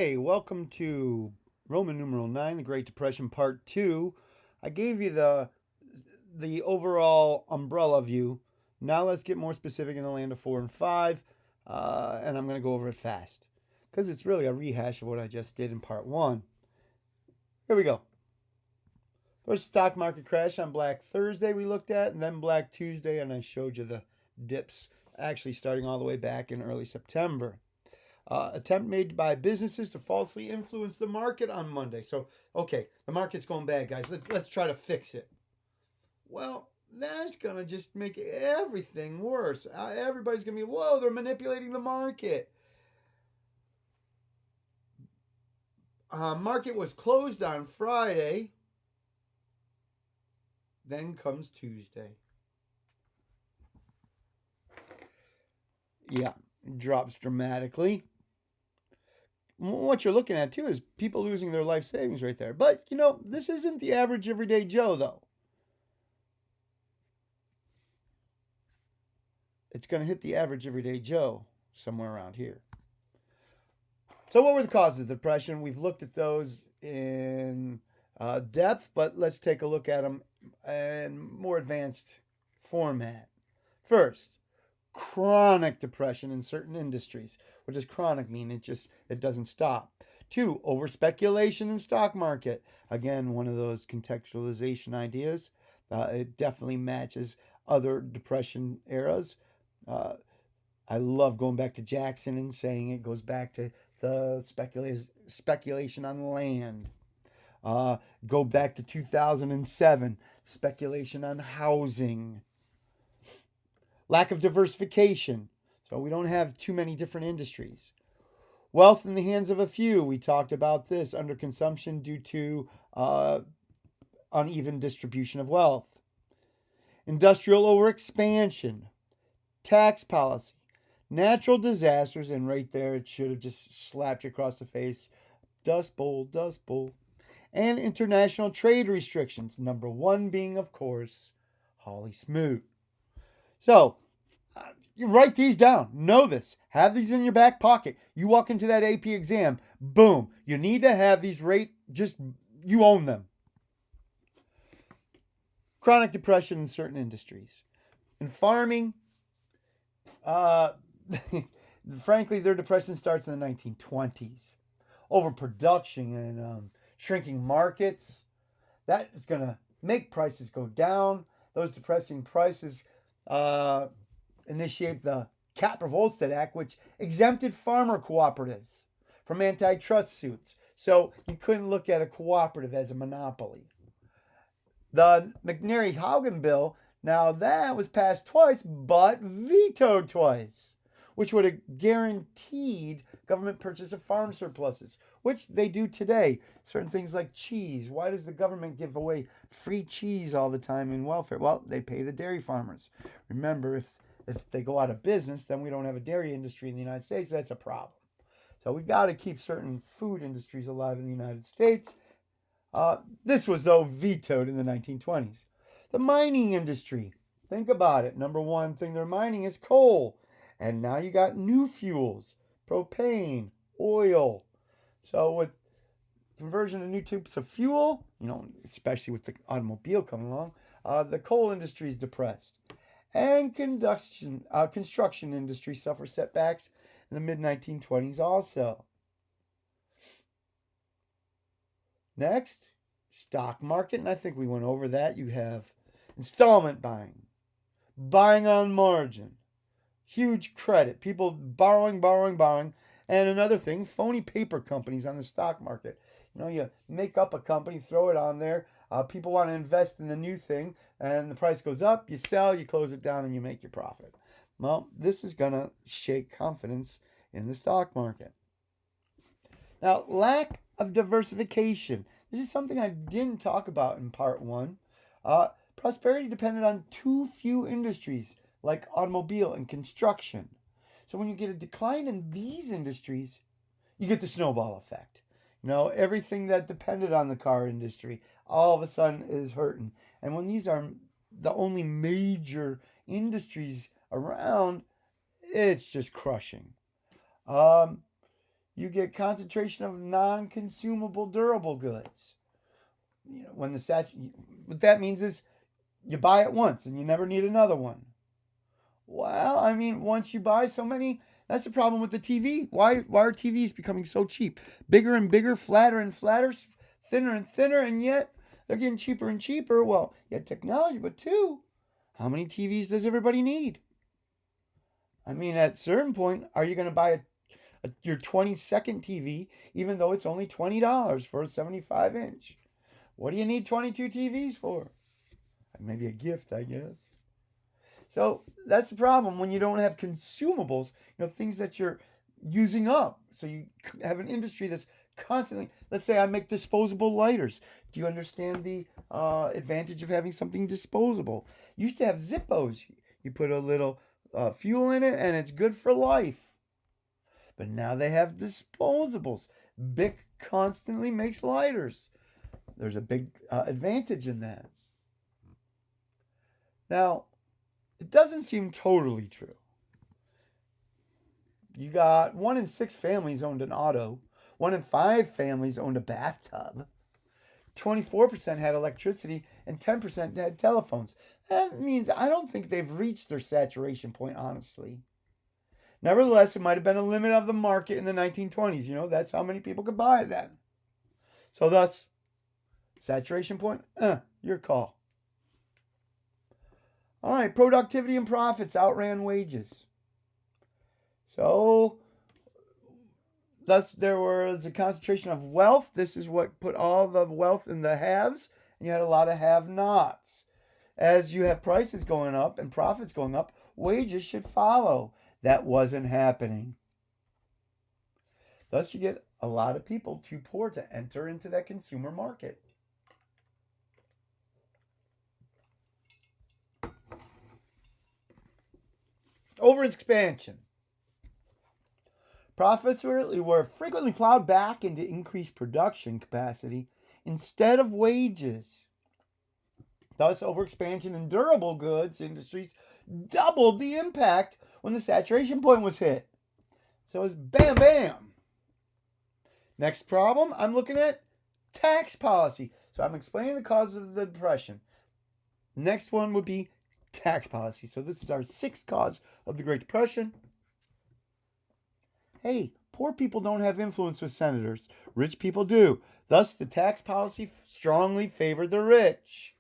Hey, welcome to Roman numeral 9, the Great Depression Part 2. I gave you the overall umbrella view. Now let's get more specific in the land of 4 and 5, and I'm going to go over it fast because it's really a rehash of what I just did in Part 1. Here we go. First, stock market crash on Black Thursday we looked at, and then Black Tuesday, and I showed you the dips actually starting all the way back in early September. Attempt made by businesses to falsely influence the market on Monday. So, okay, the market's going bad, guys. Let's try to fix it. Well, that's going to just make everything worse. Everybody's going to be, whoa, they're manipulating the market. Market was closed on Friday. Then comes Tuesday. Yeah, drops dramatically. What you're looking at too is people losing their life savings right there. But this isn't the average everyday Joe, though. It's going to hit the average everyday Joe somewhere around here. So, what were the causes of the depression? We've looked at those in depth, but let's take a look at them in more advanced format. First, chronic depression in certain industries. What does chronic mean? It doesn't stop. Two, over speculation in stock market. Again, one of those contextualization ideas. It definitely matches other depression eras. I love going back to Jackson and saying it goes back to the speculation on land. Go back to 2007, speculation on housing. Lack of diversification, so we don't have too many different industries. Wealth in the hands of a few, we talked about this, under consumption due to uneven distribution of wealth. Industrial overexpansion, tax policy, natural disasters, and right there it should have just slapped you across the face. Dust Bowl, Dust Bowl. And international trade restrictions, number one being, of course, Holly Smoot. So, you write these down. Know this. Have these in your back pocket. You walk into that AP exam, boom. You need to have these you own them. Chronic depression in certain industries. In farming, uh, frankly, their depression starts in the 1920s. Overproduction and shrinking markets. That is going to make prices go down. Those depressing prices initiate the Capper-Volstead Act, which exempted farmer cooperatives from antitrust suits. So you couldn't look at a cooperative as a monopoly. The McNary-Haugen bill, now that was passed twice, but vetoed twice, which would have guaranteed government purchase of farm surpluses, which they do today. Certain things like cheese. Why does the government give away free cheese all the time in welfare? Well, they pay the dairy farmers. Remember, if they go out of business, then we don't have a dairy industry in the United States. That's a problem. So we got to keep certain food industries alive in the United States. This was, though, vetoed in the 1920s. The mining industry. Think about it. Number one thing they're mining is coal. And now you got new fuels, propane, oil. So with conversion of new types of fuel, especially with the automobile coming along, the coal industry is depressed. And construction industry suffers setbacks in the mid-1920s also. Next, stock market, and I think we went over that. You have installment buying, buying on margin, huge credit, people borrowing. And another thing, phony paper companies on the stock market. You make up a company, throw it on there. People want to invest in the new thing, and the price goes up. You sell, you close it down, and you make your profit. Well, this is going to shake confidence in the stock market. Now, lack of diversification. This is something I didn't talk about in part one. Prosperity depended on too few industries like automobile and construction. So when you get a decline in these industries, you get the snowball effect. Everything that depended on the car industry all of a sudden is hurting. And when these are the only major industries around, it's just crushing. Um, you get concentration of non-consumable durable goods. When what that means is you buy it once and you never need another one. Well, I mean, once you buy so many, that's the problem with the TV. Why are TVs becoming so cheap? Bigger and bigger, flatter and flatter, thinner and thinner, and yet they're getting cheaper and cheaper. Well, you have technology, but two, how many TVs does everybody need? I mean, at a certain point, are you going to buy your 22nd TV, even though it's only $20 for a 75-inch? What do you need 22 TVs for? Maybe a gift, I guess. So that's the problem when you don't have consumables, things that you're using up. So you have an industry that's constantly, let's say I make disposable lighters. Do you understand the advantage of having something disposable? You used to have Zippos. You put a little fuel in it and it's good for life. But now they have disposables. Bic constantly makes lighters. There's a big advantage in that. Now, it doesn't seem totally true. You got 1 in 6 families owned an auto. 1 in 5 families owned a bathtub. 24% had electricity and 10% had telephones. That means I don't think they've reached their saturation point, honestly. Nevertheless, it might have been a limit of the market in the 1920s. That's how many people could buy it then. So thus, saturation point, your call. All right, productivity and profits outran wages. So, thus there was a concentration of wealth. This is what put all the wealth in the haves, and you had a lot of have-nots. As you have prices going up and profits going up, wages should follow. That wasn't happening. Thus, you get a lot of people too poor to enter into that consumer market. Overexpansion. Profits were frequently plowed back into increased production capacity instead of wages. Thus, overexpansion in durable goods industries doubled the impact when the saturation point was hit. So it's bam, bam. Next problem, I'm looking at tax policy. So I'm explaining the causes of the Depression. Next one would be tax policy. So this is our 6th cause of the Great Depression. Hey, poor people don't have influence with senators. Rich people do. Thus, the tax policy strongly favored the rich.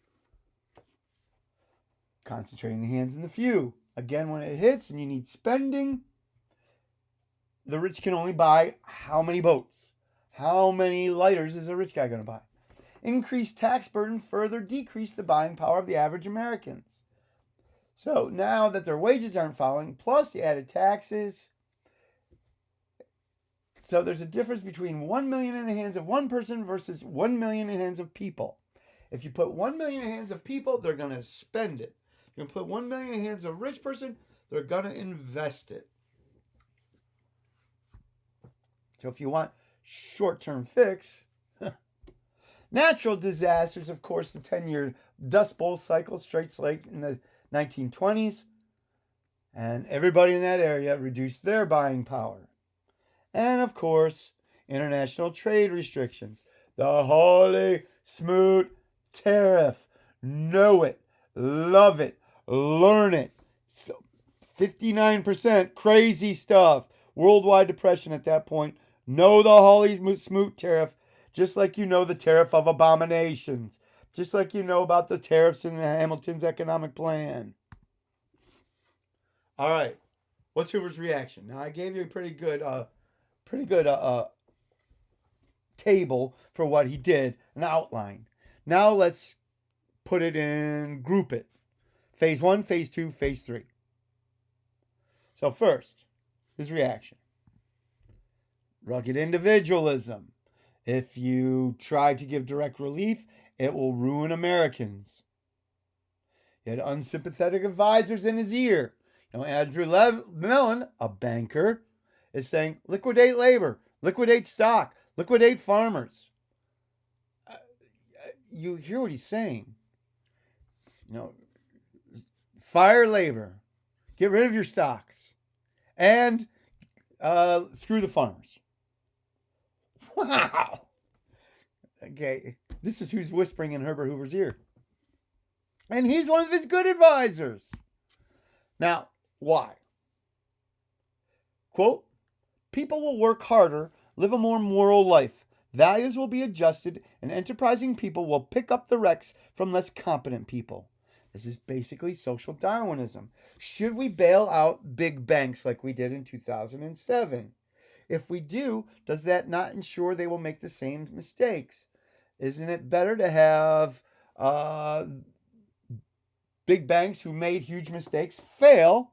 Concentrating the hands in the few. Again, when it hits and you need spending, the rich can only buy how many boats? How many lighters is a rich guy going to buy? Increased tax burden further decreased the buying power of the average Americans. So now that their wages aren't following, plus the added taxes, so there's a difference between 1 million in the hands of one person versus 1 million in the hands of people. If you put 1 million in the hands of people, they're going to spend it. You're going to put 1 million in the hands of a rich person, they're going to invest it. So if you want short-term fix, natural disasters, of course, the 10-year Dust Bowl cycle, Straits Lake in the 1920s, and everybody in that area reduced their buying power. And of course, international trade restrictions. The holy smoot tariff. Know it, love it, learn it. So 59%, crazy stuff. Worldwide depression at that point. Know the holy smoot tariff, just like you know the tariff of abominations. Just like you know about the tariffs in Hamilton's economic plan. All right, what's Hoover's reaction? Now I gave you a pretty good table for what he did, an outline. Now let's put it in, group it. Phase 1, Phase 2, Phase 3. So first, his reaction. Rugged individualism. If you try to give direct relief, it will ruin Americans. He had unsympathetic advisors in his ear. Andrew Mellon, a banker, is saying, liquidate labor, liquidate stock, liquidate farmers. You hear what he's saying. Fire labor, get rid of your stocks, and screw the farmers. Wow. Okay, this is who's whispering in Herbert Hoover's ear. And he's one of his good advisors. Now, why? Quote, people will work harder, live a more moral life. Values will be adjusted, and enterprising people will pick up the wrecks from less competent people. This is basically social Darwinism. Should we bail out big banks like we did in 2007? If we do, does that not ensure they will make the same mistakes? Isn't it better to have big banks who made huge mistakes fail,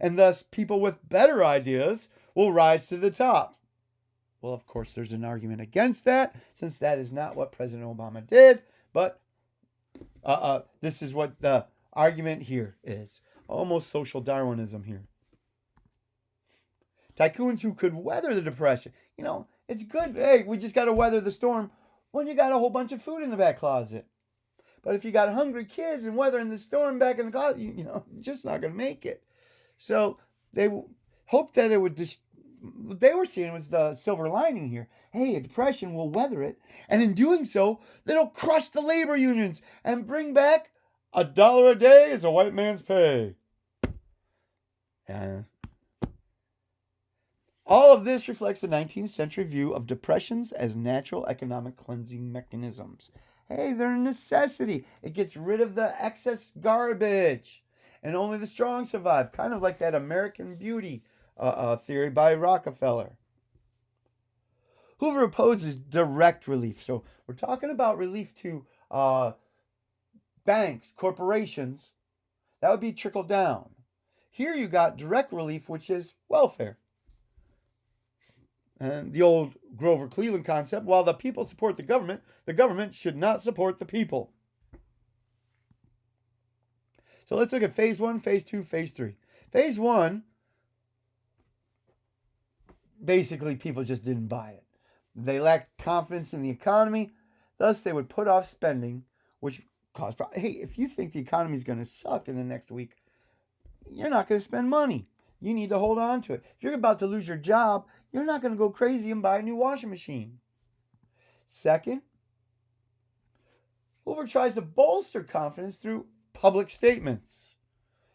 and thus people with better ideas will rise to the top? Well, of course, there's an argument against that, since that is not what President Obama did, but this is what the argument here is. Almost social Darwinism here. Tycoons who could weather the depression. It's good. Hey, we just got to weather the storm when you got a whole bunch of food in the back closet. But if you got hungry kids and weathering the storm back in the closet, you're just not going to make it. So they hoped that it would what they were seeing was the silver lining here. Hey, a depression will weather it. And in doing so, it'll crush the labor unions and bring back $1 a day as a white man's pay. And all of this reflects the 19th century view of depressions as natural economic cleansing mechanisms. Hey, they're a necessity. It gets rid of the excess garbage. And only the strong survive. Kind of like that American Beauty theory by Rockefeller. Hoover opposes direct relief. So we're talking about relief to banks, corporations. That would be trickle down. Here you got direct relief, which is welfare. And the old Grover Cleveland concept, while the people support the government should not support the people. So let's look at phase 1, phase 2, phase 3. Phase 1, basically people just didn't buy it. They lacked confidence in the economy, thus they would put off spending, which caused problems. Hey, if you think the economy is going to suck in the next week, you're not going to spend money. You need to hold on to it. If you're about to lose your job, you're not going to go crazy and buy a new washing machine. Second, Hoover tries to bolster confidence through public statements.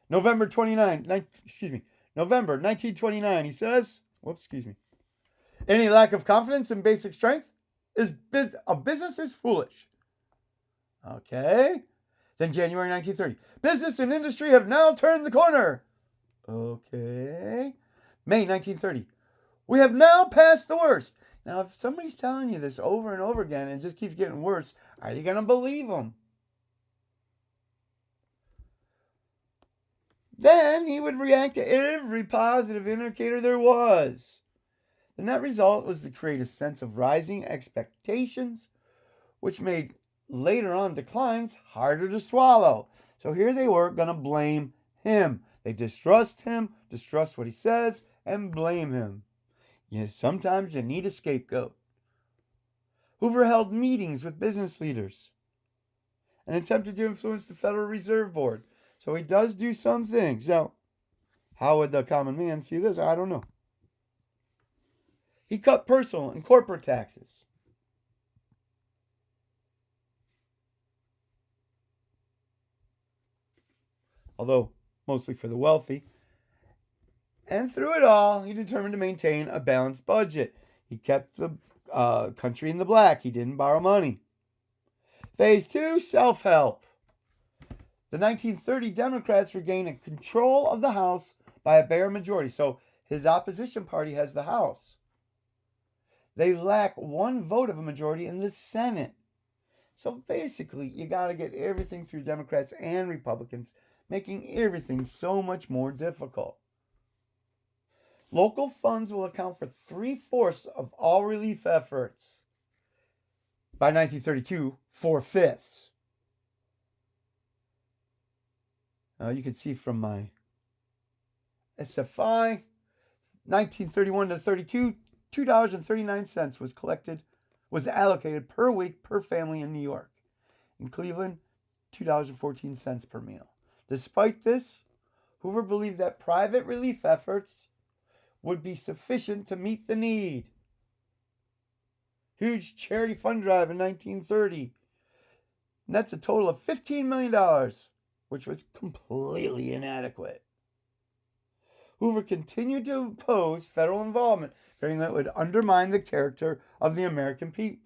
November 1929, he says, any lack of confidence in basic strength of business is foolish. Okay. Then January 1930, business and industry have now turned the corner. Okay. May 1930, we have now passed the worst. Now, if somebody's telling you this over and over again and it just keeps getting worse, are you going to believe them? Then he would react to every positive indicator there was. The net result was to create a sense of rising expectations, which made later on declines harder to swallow. So here they were going to blame him. They distrust him, distrust what he says, and blame him. Yes, sometimes you need a scapegoat. Hoover held meetings with business leaders and attempted to influence the Federal Reserve Board. So he does do some things. Now, how would the common man see this? I don't know. He cut personal and corporate taxes. Although mostly for the wealthy. And through it all, he determined to maintain a balanced budget. He kept the country in the black. He didn't borrow money. Phase 2, self-help. The 1930 Democrats regained control of the House by a bare majority. So his opposition party has the House. They lack one vote of a majority in the Senate. So basically, you got to get everything through Democrats and Republicans, making everything so much more difficult. Local funds will account for 3/4 of all relief efforts. By 1932, 4/5. You can see from my SFI, 1931 to 32, $2.39 was allocated per week per family in New York. In Cleveland, $2.14 per meal. Despite this, Hoover believed that private relief efforts would be sufficient to meet the need. Huge charity fund drive in 1930. And that's a total of $15 million, which was completely inadequate. Hoover continued to oppose federal involvement, fearing that it would undermine the character of the American people.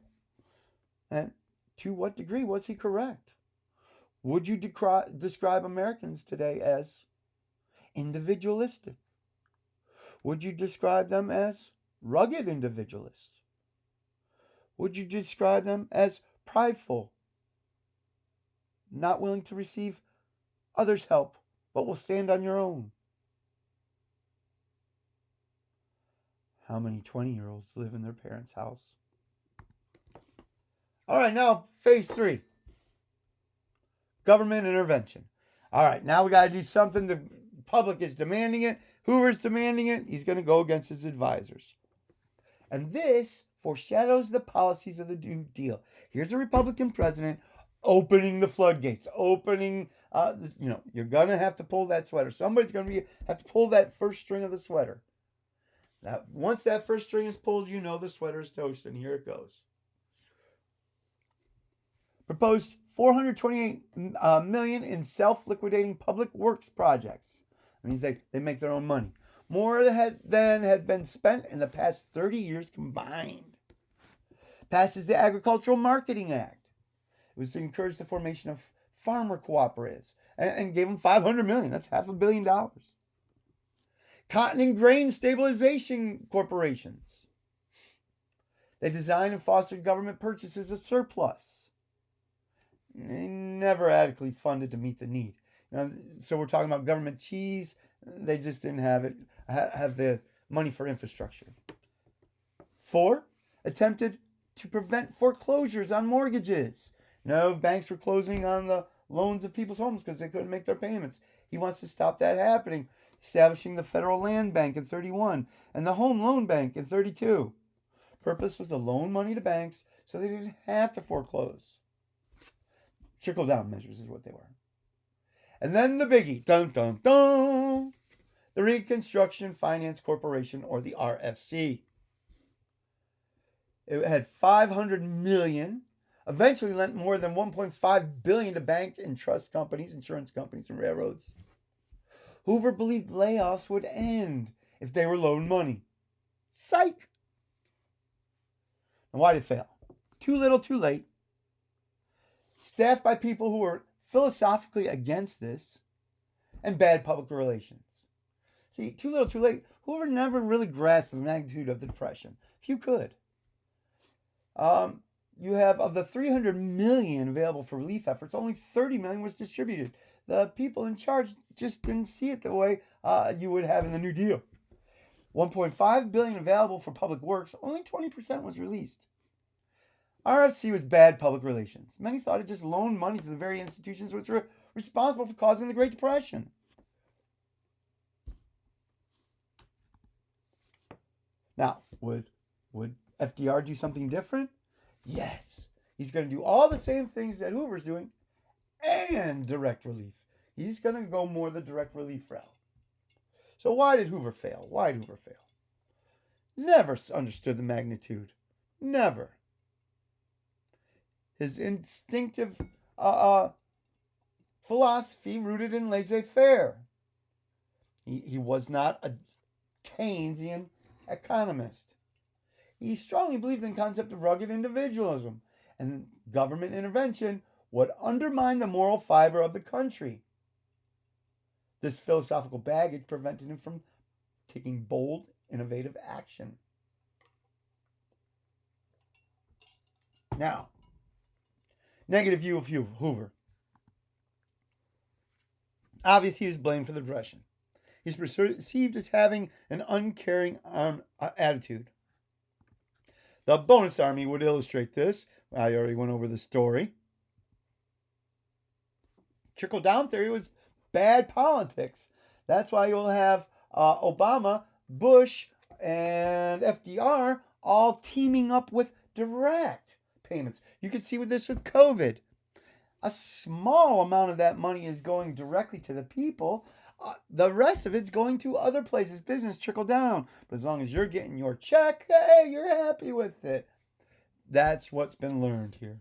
And to what degree was he correct? Would you describe Americans today as individualistic? Would you describe them as rugged individualists? Would you describe them as prideful, not willing to receive others' help, but will stand on your own? How many 20-year-olds live in their parents' house? All right, now phase 3. Government intervention. All right, now we got to do something. The public is demanding it. Hoover's demanding it. He's going to go against his advisors. And this foreshadows the policies of the New Deal. Here's a Republican president opening the floodgates, opening, you're going to have to pull that sweater. Somebody's going to have to pull that first string of the sweater. Now, once that first string is pulled, you know the sweater is toast, and here it goes. Proposed $428 million in self-liquidating public works projects. That means they make their own money. More than had been spent in the past 30 years combined. Passes the Agricultural Marketing Act. It was to encourage the formation of farmer cooperatives and gave them $500 million. That's $500 million. Cotton and grain stabilization corporations. They designed and fostered government purchases of surplus. They never adequately funded to meet the need. So we're talking about government cheese. They just didn't have the money for infrastructure. 4, attempted to prevent foreclosures on mortgages. Banks were closing on the loans of people's homes because they couldn't make their payments. He wants to stop that happening, establishing the Federal Land Bank in 31 and the Home Loan Bank in 32. Purpose was to loan money to banks so they didn't have to foreclose. Trickle-down measures is what they were. And then the biggie, dun dun dun, the Reconstruction Finance Corporation, or the RFC. It had $500 million, eventually lent more than $1.5 billion to bank and trust companies, insurance companies, and railroads. Hoover believed layoffs would end if they were loaned money. Psych! And why did it fail? Too little, too late. Staffed by people who were philosophically against this, and bad public relations. See, too little, too late. Hoover never really grasped the magnitude of the Depression. Few could. You have, of the $300 million available for relief efforts, only $30 million was distributed. The people in charge just didn't see it the way you would have in the New Deal. $1.5 billion available for public works, only 20% was released. RFC was bad public relations. Many thought it just loaned money to the very institutions which were responsible for causing the Great Depression. Now, would FDR do something different? Yes. He's going to do all the same things that Hoover's doing and direct relief. He's going to go more the direct relief route. So why did Hoover fail? Never understood the magnitude. Never. His instinctive philosophy rooted in laissez-faire. He was not a Keynesian economist. He strongly believed in the concept of rugged individualism, and government intervention would undermine the moral fiber of the country. This philosophical baggage prevented him from taking bold, innovative action. Now, negative view of Hoover. Obviously, he is blamed for the Depression. He's perceived as having an uncaring attitude. The bonus army would illustrate this. I already went over the story. Trickle-down theory was bad politics. That's why you'll have Obama, Bush, and FDR all teaming up with direct payments. You can see with this with COVID. A small amount of that money is going directly to the people. The rest of it's going to other places. Business trickle down. But as long as you're getting your check, hey, you're happy with it. That's what's been learned here.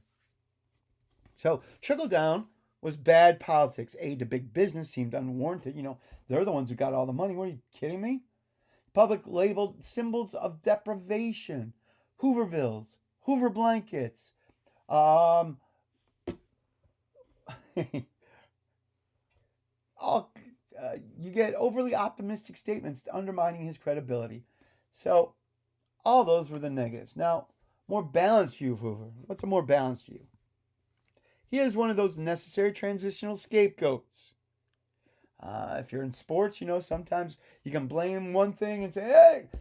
So trickle down was bad politics. Aid to big business seemed unwarranted. They're the ones who got all the money. What are you kidding me? Public labeled symbols of deprivation, Hoovervilles, Hoover blankets. Um, all you get overly optimistic statements undermining his credibility. So all those were the negatives. Now, more balanced view of Hoover. What's a more balanced view? He is one of those necessary transitional scapegoats. If you're in sports, sometimes you can blame one thing and say,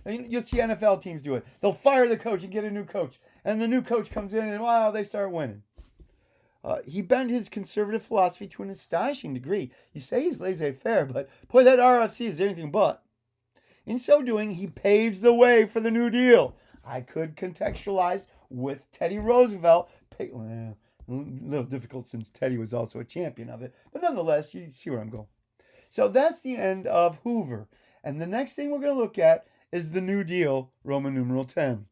hey, you'll see NFL teams do it. They'll fire the coach and get a new coach. And the new coach comes in and, wow, they start winning. He bent his conservative philosophy to an astonishing degree. You say he's laissez-faire, but boy, that RFC is anything but. In so doing, he paves the way for the New Deal. I could contextualize with Teddy Roosevelt. A little difficult since Teddy was also a champion of it. But nonetheless, you see where I'm going. So that's the end of Hoover. And the next thing we're going to look at is the New Deal, Roman numeral 10.